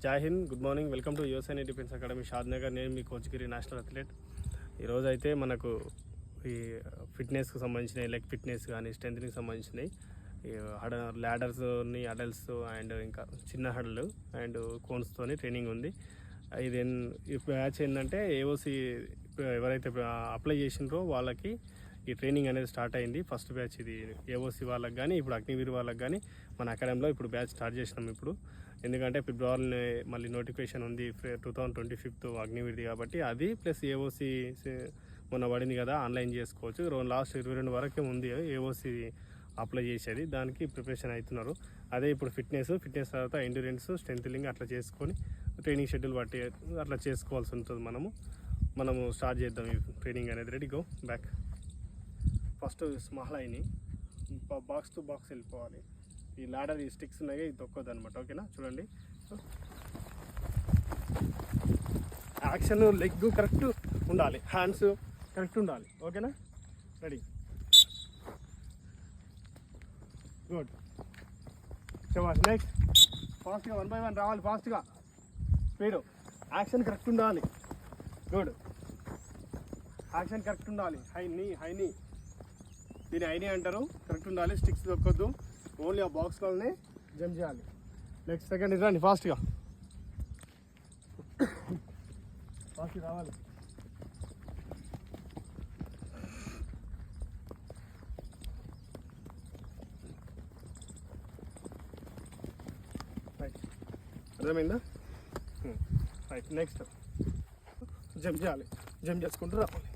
జై Hind, good morning. Welcome to USN defence academy Shadnagar. నేను మీ కోచ్ గిరి, నేషనల్ అథ్లెట్. ఈరోజు అయితే మనకు ఈ ఫిట్నెస్కి సంబంధించినవి, లెగ్ ఫిట్నెస్ కానీ స్ట్రెంత్కి సంబంధించినవి ల్యాడర్స్ని, అడల్ట్స్ అండ్ ఇంకా చిన్న హడలు అండ్ కోన్స్తోని ట్రైనింగ్ ఉంది. ఇది ఈ బ్యాచ్ ఏంటంటే ఏఓసి ఎవరైతే అప్లై చేసినారో వాళ్ళకి ఈ ట్రైనింగ్ అనేది స్టార్ట్ అయింది. ఫస్ట్ బ్యాచ్ ఇది ఏఓసి వాళ్ళకి కానీ, ఇప్పుడు అగ్నివీర్ వాళ్ళకి కానీ మన అకాడమీలో ఇప్పుడు బ్యాచ్ స్టార్ట్ చేసినాం. ఇప్పుడు ఎందుకంటే ఫిబ్రవరి మళ్ళీ నోటిఫికేషన్ ఉంది 2025 అగ్నివీర్ది కాబట్టి, అది ప్లస్ ఏఓసి మొన్న పడింది కదా, ఆన్లైన్ చేసుకోవచ్చు. లాస్ట్ 22 వరకే ఉంది ఏఓసి అప్లై చేసేది. దానికి ప్రిపరేషన్ అవుతున్నారు. అదే ఇప్పుడు ఫిట్నెస్ తర్వాత ఎండ్యూరెన్స్, స్ట్రెంత్లింగ్ అట్లా చేసుకొని ట్రైనింగ్ షెడ్యూల్ బట్టి అట్లా చేసుకోవాల్సి ఉంటుంది. మనము స్టార్ట్ చేద్దాం ఈ ట్రైనింగ్ అనేది. Ready, go back. First small అయిని బాక్స్ టు బాక్స్ వెళ్ళిపోవాలి. ఈ లాడర్, ఈ స్టిక్స్ ఉన్నాయి, ఇది తొక్కొద్దు అనమాట. ఓకేనా, చూడండి. యాక్షన్, లెగ్ కరెక్ట్ ఉండాలి, హ్యాండ్స్ కరెక్ట్ ఉండాలి. ఓకేనా, రెడీ, గుడ్. చెప్పాలి. నెక్స్ట్ ఫాస్ట్గా 1 by 1 రావాలి, ఫాస్ట్గా స్పీడ్. యాక్షన్ కరెక్ట్ ఉండాలి. గుడ్, యాక్షన్ కరెక్ట్ ఉండాలి. హైని దీని హైని అంటారు. కరెక్ట్ ఉండాలి, స్టిక్స్ దొక్కొద్దు. ఓన్లీ ఆ బాక్స్లోనే జంప్ చేయాలి. నెక్స్ట్ సెకండ్ ఇదండి, ఫాస్ట్గా రావాలి. రైట్, అర్థమైందా? రైట్, నెక్స్ట్ జంప్ చేయాలి. జంప్ చేసుకుంటూ రావాలి.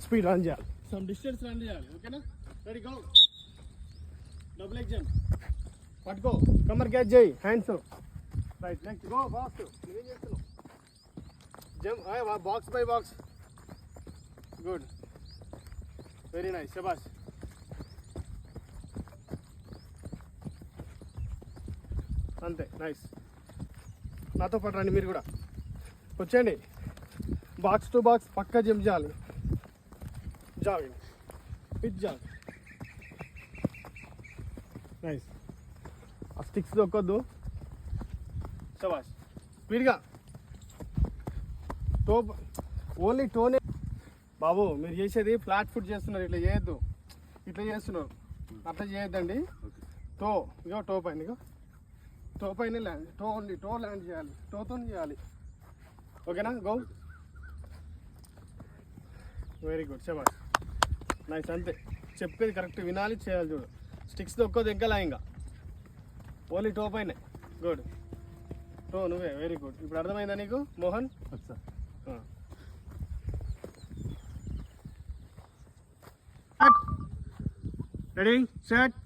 స్పీడ్ రన్ చేయాలి, సమ్ డిస్టెన్స్ రన్ చేయాలి. ఓకేనా, ready, go. Double leg jump పట్టుకో, కమర్ క్యాచ్ చేయి, hands. Right, next go fast. నువ్వేం చేస్తున్నావు? Jump, box by box. Good, very nice, శబాష్. అంతే, నైస్. నాతో పాటు రండి, మీరు కూడా వచ్చేయండి. బాక్స్ టు బాక్స్ పక్కా జంప్ చేయాలి. Jogging, pitch zag, nice. ఆ స్టిక్స్ దొక్కొద్దు, శబాష్. స్పీడ్గా ఓన్లీ టోనే. బాబు, మీరు చేసేది ఫ్లాట్ ఫుట్ చేస్తున్నారు, ఇట్లా చేయొద్దు. ఇట్లా చేస్తున్నారు, అట్లా చేయొద్దండి. ఇగో టో పైన, ఇగో టో పైన ల్యాండ్, టో ల్యాండ్ చేయాలి, టోతో చేయాలి. ఓకేనా, గో. వెరీ గుడ్, శబాష్, నైస్. అంతే, చెప్పేది కరెక్ట్ వినాలి, చేయాలి. చూడు, స్టిక్స్ దొక్కోదు, ఎగ్గలా ఇంకా ఓన్లీ టో పైన. గుడ్, టో నువ్వే. Very good. ఇప్పుడు అర్థమైందా నీకు, మోహన్? రెడీ, సెట్,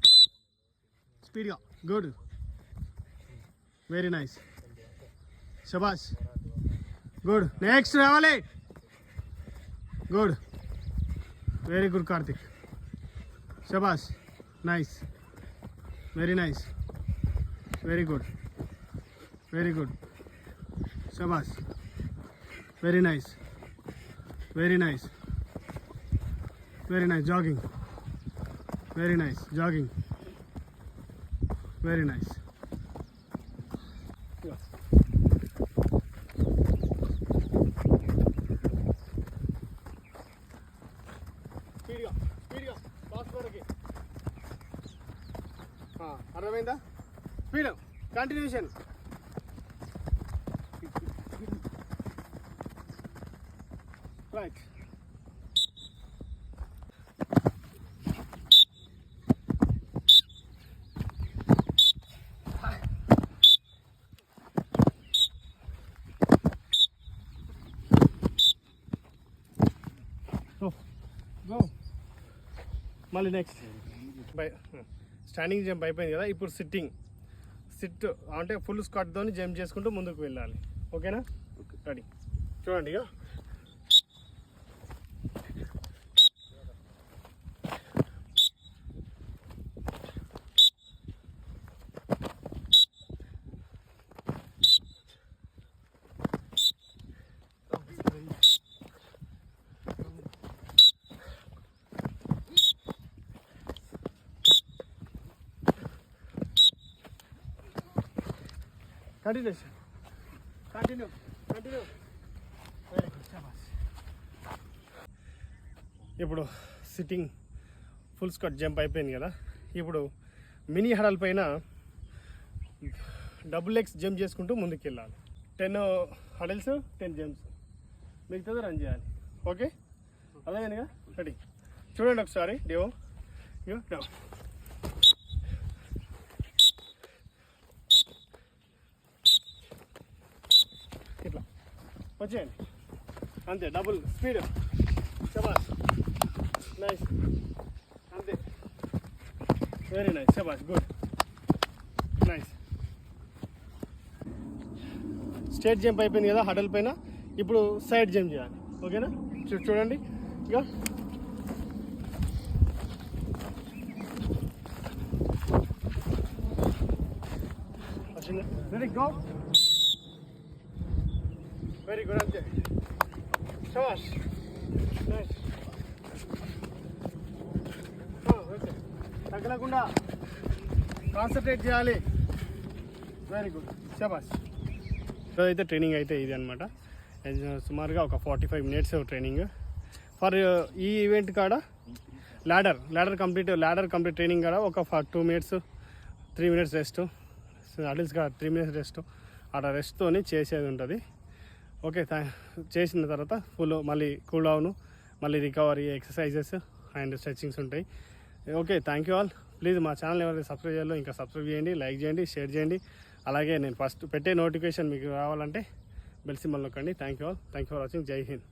స్పీడ్గా. గుడ్, వెరీ నైస్, శబాష్. గుడ్, నెక్స్ట్ రావాలి. గుడ్, వెరీ గుడ్ కార్తిక్, శబాష్, nice, very nice, very good, very good, శబాష్, very nice, very nice, very nice. Jogging, very nice, jogging, very nice. స్పీడ్గా fast వరకు. అర్థమైందా? Speed, continuation. Right, go. మళ్ళీ next standing jump అయిపోయింది కదా, ఇప్పుడు సిట్ అంటే ఫుల్ స్క్వాట్తో జంప్ చేసుకుంటూ ముందుకు వెళ్ళాలి. ఓకేనా, రెడీ, చూడండి. ఇక కంటిన్యూషన్ కంటిన్యూ వెరీ గుడ్ శభాష్. ఇప్పుడు సిట్టింగ్ ఫుల్ స్క్వాట్ జంప్ అయిపోయింది కదా. ఇప్పుడు మినీ హడల్ పైన డబుల్ లెగ్స్ జంప్ చేసుకుంటూ ముందుకు వెళ్ళాలి. 10 హడల్స్ 10 జంప్స్, మిగతాది రన్ చేయాలి. ఓకే, అదేగా రెడీ. చూడండి ఒకసారి డేవో. ఇట్లా వచ్చేయండి అంతే, డబుల్ స్పీడ్. శబాష్, నైస్, అంతే, వెరీ నైస్, శబాష్, గుడ్, నైస్. స్ట్రేట్ జంప్ అయిపోయింది కదా హడల్ పైన. ఇప్పుడు సైడ్ జంప్ చేయాలి. ఓకేనా, చూడండి ఇక వచ్చింది. రెడీ, గో, వెరీ గుడ్, అంతే, శబాష్, నైస్. ఓకే, తగ్గకుండా కాన్సన్ట్రేట్ చేయాలి. వెరీ గుడ్, శబాష్. సో అయితే ట్రైనింగ్ అయితే ఇది అనమాట. సుమారుగా ఒక 45 మినిట్స్ ట్రైనింగ్ ఫర్ ఈ ఈవెంట్ కాడ. ల్యాడర్ కంప్లీట్ ట్రైనింగ్ కాడ ఒక 2 మినిట్స్ 3 మినిట్స్ రెస్ట్, అడల్ట్స్ కాడ 3 మినిట్స్ రెస్ట్, అలా రెస్ట్తోని చేసేది ఉంటుంది. ఓకే, చేసిన తర్వాత ఫుల్ మళ్ళీ కూల్ డౌన్, మళ్ళీ రికవరీ ఎక్సర్సైజెస్ అండ్ స్ట్రెచ్చింగ్స్ ఉంటాయి. Okay, thank you all. Please మా ఛానల్ ఎవరైతే సబ్స్క్రైబ్ చేయాలో ఇంకా సబ్స్క్రైబ్ చేయండి, లైక్ చేయండి, షేర్ చేయండి. అలాగే నేను ఫస్ట్ పెట్టే నోటిఫికేషన్ మీకు రావాలంటే బెల్ సింబల్ నొక్కండి. Thank you all. Thank you for watching. జై హింద్.